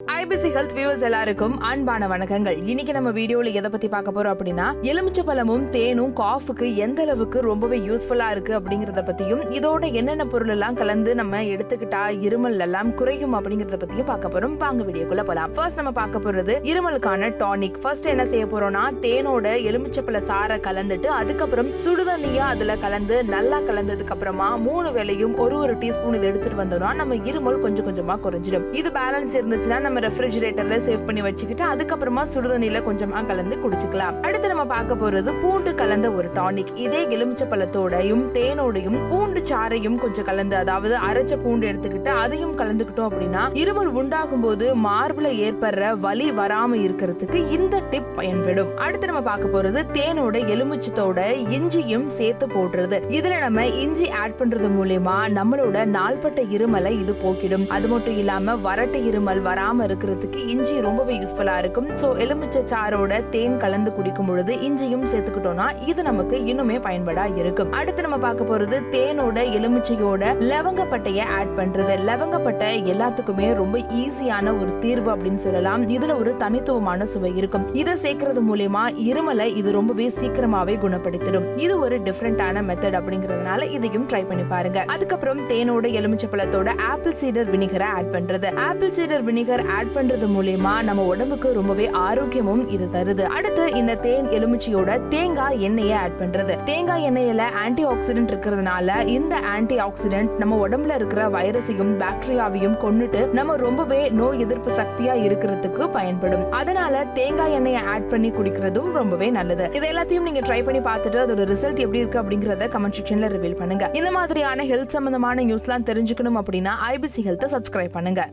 IBC health viewers எல்லாருக்கும் அன்பான வணக்கங்கள். இன்னைக்கு நம்ம வீடியோல எதை பத்தி பார்க்க போறோம் அப்படின்னா, எலுமிச்சை பழமும் தேனும் காஃபுக்கு எந்த அளவுக்கு ரொம்பவே யூஸ்ஃபுல்லா இருக்கு அப்படிங்கறத பத்தியும், இதோட என்னென்ன பொருள் எல்லாம் கலந்து நம்ம எடுத்துக்கிட்டா இருமல் எல்லாம் குறையும் அப்படிங்கறத பத்தியும் பார்க்க போறோம். வாங்க வீடியோக்குள்ள போலாம். ஃபர்ஸ்ட் நம்ம பார்க்க போறது இருமலுக்கான டானிக். ஃபர்ஸ்ட் என்ன செய்ய போறோம்னா, தேனோட எலுமிச்சை பழ சாறை கலந்துட்டு அதுக்கப்புறம் சுடுதண்ணியா அதுல கலந்து நல்லா கலந்ததுக்கு அப்புறமா 3 வேளையும் ஒரு டீஸ்பூன் இதை எடுத்துட்டு வந்தோம்னா நம்ம இருமல் கொஞ்சம் கொஞ்சமா குறைஞ்சிடும். இது பேலன்ஸ் இருந்துச்சுன்னா நம்ம ரெஃப்ரிஜரேட்டர்ல சேவ் பண்ணி வச்சுக்கிட்டு அதுக்கப்புறமா சுடுதண்ணில கொஞ்சமா கலந்து குடிச்சுக்கலாம். அடுத்து நம்ம பார்க்க போறது பூண்டு கலந்த ஒரு டானிக். இதே எலுமிச்சை பழத்தோடையும் தேனோடையும் பூண்டு சாறையும் கொஞ்சம் கலந்து, அதாவது அரைச்ச பூண்டு எடுத்துக்கிட்டு அதையும் கலந்துக்கிட்டோம் அப்படின்னா இருமல் உண்டாகும் போது மார்புல ஏற்படுற வலி வராம இருக்கிறதுக்கு இந்த டிப் பயன்படும். அடுத்து நம்ம பார்க்க போறது தேனோட எலுமிச்சத்தோட இஞ்சியும் சேர்த்து போடுறது. இதுல நம்ம இஞ்சி ஆட் பண்றது மூலமா நம்மளோட நாள்பட்ட இருமலை இது போக்கிடும். அது மட்டும் இல்லாம வறட்டு இருமல் வராம இருக்கிறதுக்கு இஞ்சி ரொம்பவே யூஸ்ஃபுல்லா இருக்கும். சோ எலுமிச்சை சாரோட தேன் கலந்து குடிக்கும் பொழுது இஞ்சியும் சேர்த்துக்கிட்டோம்னா இது நமக்கு இன்னுமே பயன்படா இருக்கும். அடுத்து நம்ம பார்க்க போறது தேனோட எலுமிச்சையோட லவங்கப்பட்டைய ஆட் பண்றது. லவங்கப்பட்டை எல்லாத்துக்குமே ரொம்ப ஈஸியான ஒரு தீர்வு அப்படின்னு சொல்லலாம். இதுல ஒரு தனித்துவமான சுவை இருக்கும். இதை சேர்க்கறது மூலமா இருமலை இது ரொம்பவே சீக்கிரமாவே குணப்படுத்திடும். இது ஒரு டிஃபரெண்டான மெத்தட் அப்படிங்கறதுனால இதையும் ட்ரை பண்ணி பாருங்க. அதுக்கப்புறம் தேனோட எலுமிச்சை பழத்தோட ஆப்பிள் சீடர் வினிகரை ஆட் பண்றது. ஆப்பிள் சீடர் வினிகர் ஆட் பண்றது மூலமா நம்ம உடம்புக்கு ரொம்பவே ஆரோக்கியமும் இது தருது. அடுத்து இந்த தேன் எலுமிச்சையோட தேங்காய் எண்ணெயை ஆட் பண்றது. தேங்காய் எண்ணெயில ஆன்டி ஆக்சிடென்ட் இருக்கிறதுனால இந்த ஆன்டி ஆக்சிடென்ட் நம்ம உடம்புல இருக்கிற வைரஸையும் பாக்டீரியாவையும் கொன்னுட்டு நம்ம ரொம்பவே நோய் எதிர்ப்பு சக்தியா இருக்கிறதுக்கு பயன்படும். அதனால தேங்காய் எண்ணெயை ஆட் பண்ணி குடிக்கிறதும் ரொம்பவே நல்லது. இது எல்லாத்தையும் நீங்க ட்ரை பண்ணி பார்த்துட்டு அதோட ரிசல்ட் எப்படி இருக்கு அப்படிங்கறத கமெண்ட் செக்ஷன்ல ரிவீல் பண்ணுங்க. இந்த மாதிரியான ஹெல்த் சம்பந்தமான நியூஸ்லாம் தெரிஞ்சுக்கணும் அப்படின்னா ஐபிசி ஹெல்த்தை சப்ஸ்கிரைப் பண்ணுங்க.